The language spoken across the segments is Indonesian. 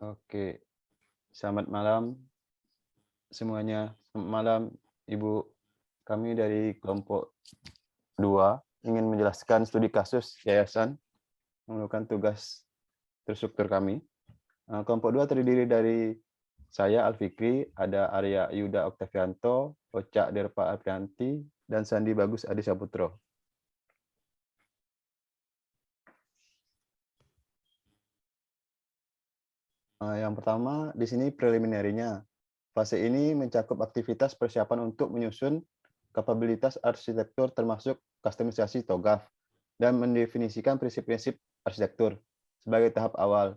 Oke, selamat malam semuanya. Selamat malam, Ibu. Kami dari kelompok 2 ingin menjelaskan studi kasus yayasan yang merupakan tugas terstruktur kami. Kelompok 2 terdiri dari saya, Alfikri, ada Arya Yuda Oktavianto, Ocha Derpa Aprianti, dan Sandi Bagus Adi Saputro. Yang pertama, di sini preliminarinya. Fase ini mencakup aktivitas persiapan untuk menyusun kapabilitas arsitektur termasuk kustomisasi TOGAF dan mendefinisikan prinsip-prinsip arsitektur sebagai tahap awal.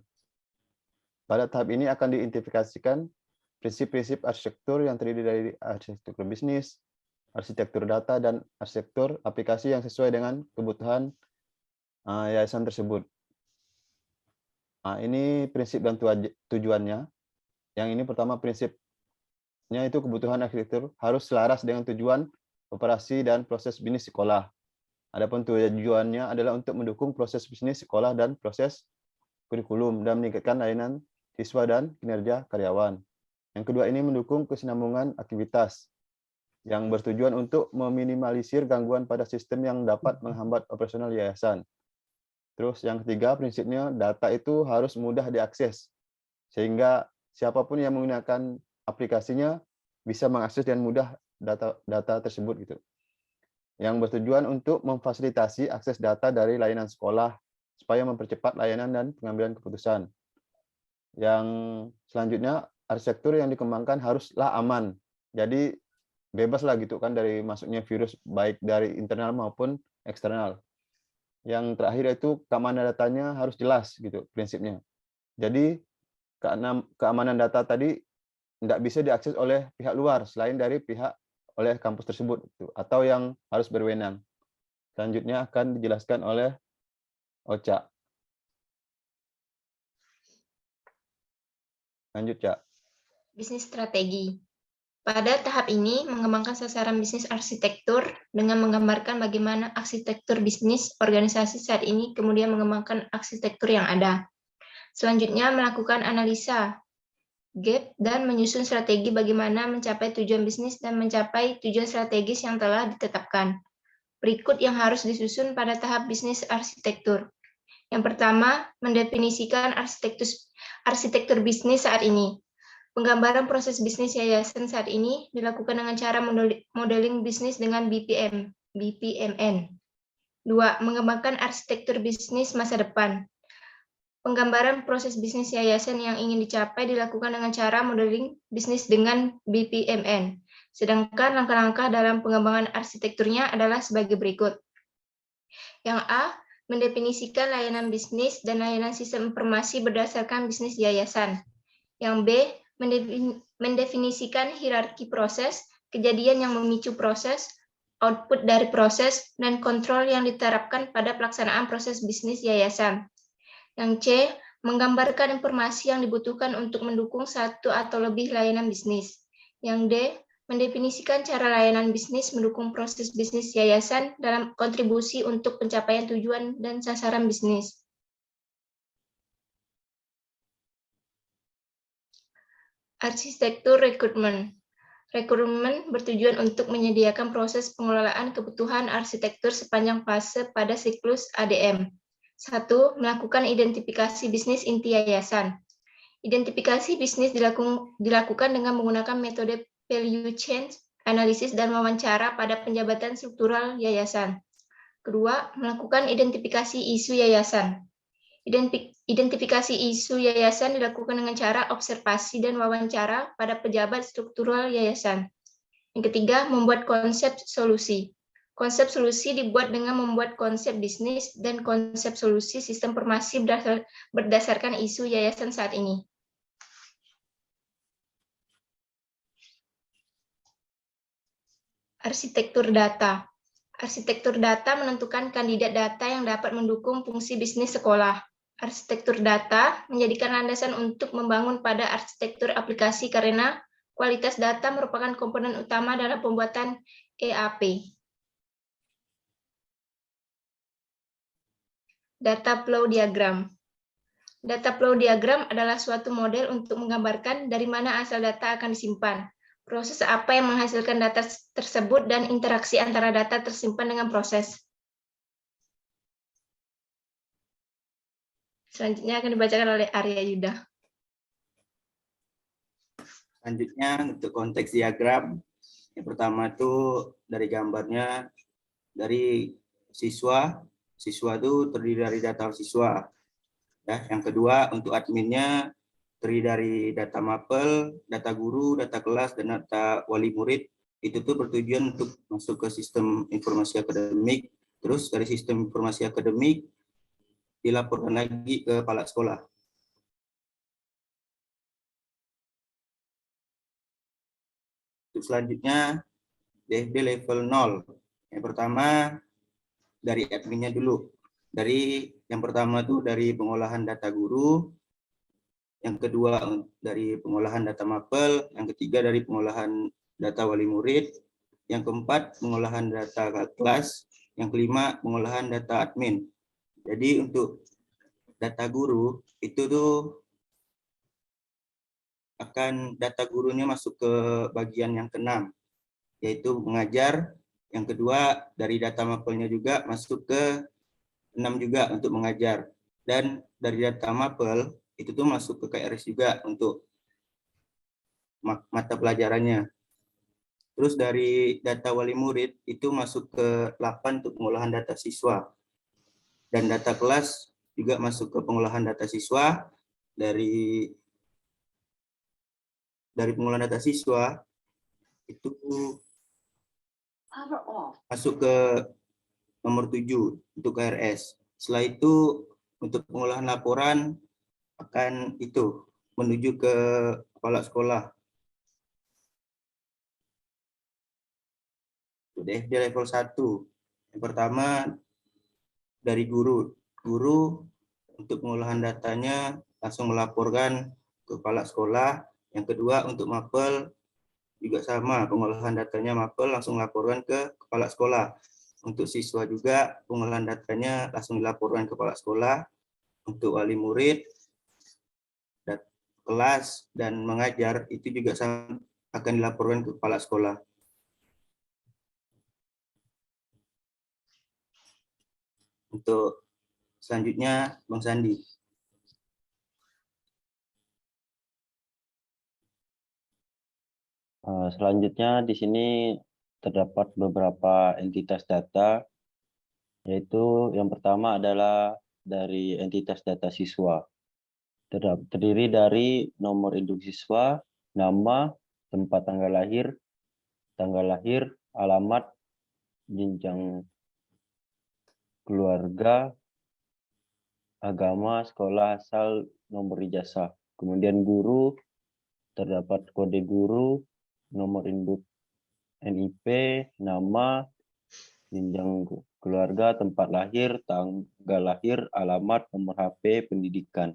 Pada tahap ini akan diidentifikasikan prinsip-prinsip arsitektur yang terdiri dari arsitektur bisnis, arsitektur data, dan arsitektur aplikasi yang sesuai dengan kebutuhan yayasan tersebut. Ini prinsip dan tujuannya. Yang ini pertama prinsipnya itu kebutuhan arsitektur harus selaras dengan tujuan operasi dan proses bisnis sekolah. Adapun tujuannya adalah untuk mendukung proses bisnis sekolah dan proses kurikulum dan meningkatkan layanan siswa dan kinerja karyawan. Yang kedua ini mendukung kesinambungan aktivitas yang bertujuan untuk meminimalisir gangguan pada sistem yang dapat menghambat operasional yayasan. Terus yang ketiga prinsipnya data itu harus mudah diakses sehingga siapapun yang menggunakan aplikasinya bisa mengakses dengan mudah data tersebut gitu. Yang bertujuan untuk memfasilitasi akses data dari layanan sekolah supaya mempercepat layanan dan pengambilan keputusan. Yang selanjutnya arsitektur yang dikembangkan haruslah aman. Jadi bebaslah gitu kan dari masuknya virus baik dari internal maupun eksternal. Yang terakhir itu keamanan datanya harus jelas gitu prinsipnya. Jadi keamanan data tadi tidak bisa diakses oleh pihak luar selain dari pihak oleh kampus tersebut gitu, atau yang harus berwenang. Selanjutnya akan dijelaskan oleh Ocha. Lanjut, Cak. Bisnis strategi. Pada tahap ini, mengembangkan sasaran bisnis arsitektur dengan menggambarkan bagaimana arsitektur bisnis organisasi saat ini, kemudian mengembangkan arsitektur yang ada. Selanjutnya, melakukan analisa gap dan menyusun strategi bagaimana mencapai tujuan bisnis dan mencapai tujuan strategis yang telah ditetapkan. Berikut yang harus disusun pada tahap bisnis arsitektur. Yang pertama, mendefinisikan arsitektur bisnis saat ini. Penggambaran proses bisnis yayasan saat ini dilakukan dengan cara modeling bisnis dengan BPMN. 2. Mengembangkan arsitektur bisnis masa depan. Penggambaran proses bisnis yayasan yang ingin dicapai dilakukan dengan cara modeling bisnis dengan BPMN. Sedangkan langkah-langkah dalam pengembangan arsitekturnya adalah sebagai berikut. Yang A, mendefinisikan layanan bisnis dan layanan sistem informasi berdasarkan bisnis yayasan. Yang B, mendefinisikan hierarki proses, kejadian yang memicu proses, output dari proses, dan kontrol yang diterapkan pada pelaksanaan proses bisnis yayasan. Yang C, menggambarkan informasi yang dibutuhkan untuk mendukung satu atau lebih layanan bisnis. Yang D, mendefinisikan cara layanan bisnis mendukung proses bisnis yayasan dalam kontribusi untuk pencapaian tujuan dan sasaran bisnis. Arsitektur rekrutmen. Rekrutmen bertujuan untuk menyediakan proses pengelolaan kebutuhan arsitektur sepanjang fase pada siklus ADM. 1. Melakukan identifikasi bisnis inti yayasan. Identifikasi bisnis dilakukan dengan menggunakan metode value chain analisis dan wawancara pada penjabatan struktural yayasan. Kedua, melakukan identifikasi isu yayasan. Identifikasi isu yayasan dilakukan dengan cara observasi dan wawancara pada pejabat struktural yayasan. Yang ketiga, membuat konsep solusi. Konsep solusi dibuat dengan membuat konsep bisnis dan konsep solusi sistem informasi berdasarkan isu yayasan saat ini. Arsitektur data. Arsitektur data menentukan kandidat data yang dapat mendukung fungsi bisnis sekolah. Arsitektur data menjadikan landasan untuk membangun pada arsitektur aplikasi karena kualitas data merupakan komponen utama dalam pembuatan EAP. Data flow diagram. Data flow diagram adalah suatu model untuk menggambarkan dari mana asal data akan disimpan, proses apa yang menghasilkan data tersebut, dan interaksi antara data tersimpan dengan proses. Selanjutnya akan dibacakan oleh Arya Yuda. Selanjutnya untuk konteks diagram, yang pertama itu dari gambarnya dari siswa itu terdiri dari data siswa. Ya, yang kedua untuk adminnya terdiri dari data mapel, data guru, data kelas, dan data wali murid. Itu tuh bertujuan untuk masuk ke sistem informasi akademik. Terus dari sistem informasi akademik dilaporkan lagi ke kepala sekolah. Untuk selanjutnya DFD level 0. Yang pertama dari adminnya dulu. Yang pertama itu dari pengolahan data guru, yang kedua dari pengolahan data mapel, yang ketiga dari pengolahan data wali murid, yang keempat pengolahan data kelas, yang kelima pengolahan data admin. Jadi untuk data guru itu tuh akan data gurunya masuk ke bagian yang keenam, yaitu mengajar. Yang kedua dari data mapelnya juga masuk ke 6 juga untuk mengajar. Dan dari data mapel itu tuh masuk ke KRS juga untuk mata pelajarannya. Terus dari data wali murid itu masuk ke 8 untuk pengolahan data siswa. Dan data kelas juga masuk ke pengolahan data siswa. Dari pengolahan data siswa itu masuk ke nomor 7 untuk KRS. Setelah itu untuk pengolahan laporan akan itu menuju ke kepala sekolah. DFD level 1. Yang pertama dari guru. Guru untuk pengolahan datanya langsung melaporkan ke kepala sekolah. Yang kedua untuk mapel juga sama, pengolahan datanya mapel langsung melaporkan ke kepala sekolah. Untuk siswa juga pengolahan datanya langsung dilaporkan ke kepala sekolah. Untuk wali murid, kelas, dan mengajar itu juga akan dilaporkan ke kepala sekolah. Untuk selanjutnya Bang Sandi. Selanjutnya di sini terdapat beberapa entitas data, yaitu yang pertama adalah dari entitas data siswa. Terdiri dari nomor induk siswa, nama, tempat tanggal lahir, alamat, jenjang keluarga, agama, sekolah asal, nomor ijazah. Kemudian guru, terdapat kode guru, nomor induk NIP, nama, jenjang keluarga, tempat lahir, tanggal lahir, alamat, nomor HP, pendidikan.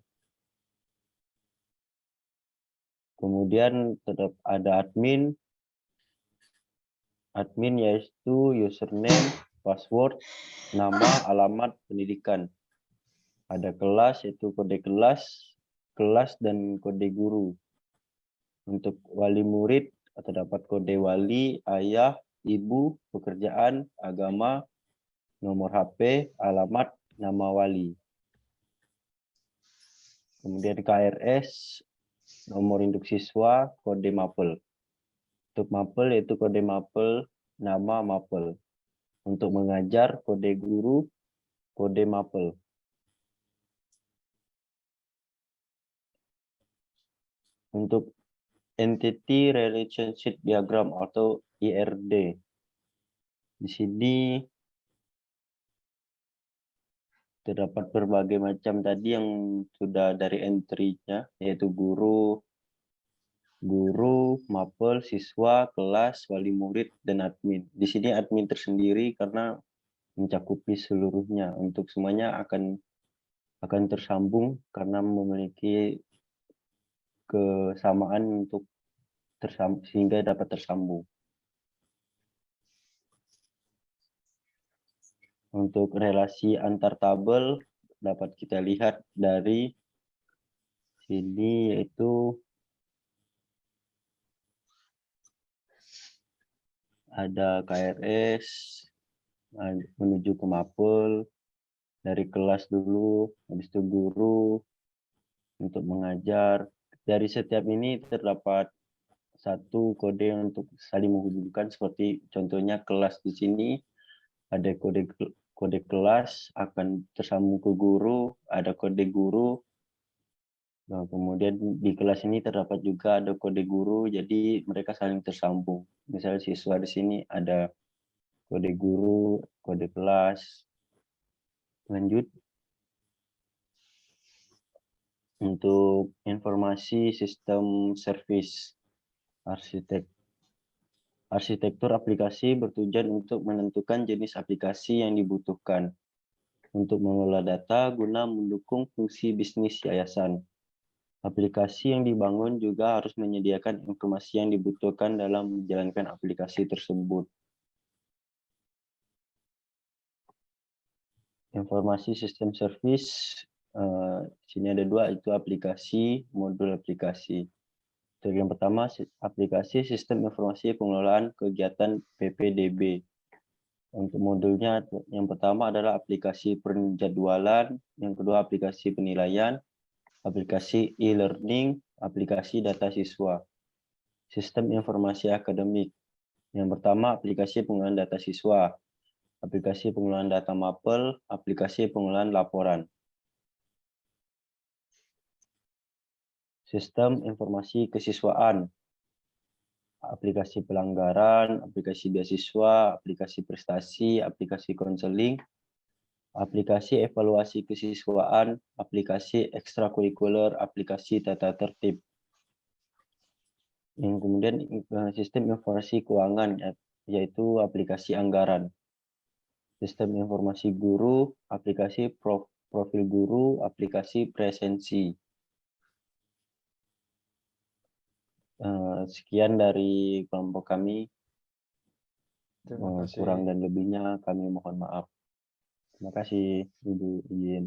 Kemudian tetap ada admin yaitu username, password, nama, alamat, pendidikan. Ada kelas yaitu kode kelas dan kode guru. Untuk wali murid terdapat kode wali, ayah, ibu, pekerjaan, agama, nomor HP, alamat, nama wali. Kemudian KRS, nomor induk siswa, kode mapel. Untuk mapel yaitu kode mapel, nama mapel. Untuk mengajar, kode guru, kode mapel. Untuk Entity Relationship Diagram atau IRD. Di sini terdapat berbagai macam tadi yang sudah dari entry-nya, yaitu guru, mapel, siswa, kelas, wali murid, dan admin. Di sini admin tersendiri karena mencakupi seluruhnya. Untuk semuanya akan tersambung karena memiliki kesamaan untuk sehingga dapat tersambung. Untuk relasi antar tabel dapat kita lihat dari sini yaitu ada KRS, menuju ke mapel, dari kelas dulu, habis itu guru untuk mengajar. Dari setiap ini terdapat satu kode untuk saling menghubungkan, seperti contohnya kelas di sini ada kode kelas akan tersambung ke guru, ada kode guru. Nah, kemudian di kelas ini terdapat juga ada kode guru, jadi mereka saling tersambung. Misalnya siswa di sini ada kode guru, kode kelas. Lanjut. Untuk informasi sistem service arsitektur aplikasi bertujuan untuk menentukan jenis aplikasi yang dibutuhkan untuk mengelola data guna mendukung fungsi bisnis yayasan. Aplikasi yang dibangun juga harus menyediakan informasi yang dibutuhkan dalam menjalankan aplikasi tersebut. Informasi sistem service, sini ada dua, itu aplikasi, modul aplikasi. Untuk yang pertama, aplikasi sistem informasi pengelolaan kegiatan PPDB. Untuk modulnya, yang pertama adalah aplikasi penjadwalan, yang kedua aplikasi penilaian, aplikasi e-learning, aplikasi data siswa. Sistem informasi akademik. Yang pertama, aplikasi pengelolaan data siswa, aplikasi pengelolaan data mapel, aplikasi pengelolaan laporan. Sistem informasi kesiswaan, aplikasi pelanggaran, aplikasi beasiswa, aplikasi prestasi, aplikasi konseling, aplikasi evaluasi kesiswaan, aplikasi ekstrakurikuler, aplikasi tata tertib. Yang kemudian sistem informasi keuangan, yaitu aplikasi anggaran. Sistem informasi guru, aplikasi profil guru, aplikasi presensi. Sekian dari kelompok kami. Terima kasih. Kurang dan lebihnya kami mohon maaf. Terima kasih, Ibu Ijin.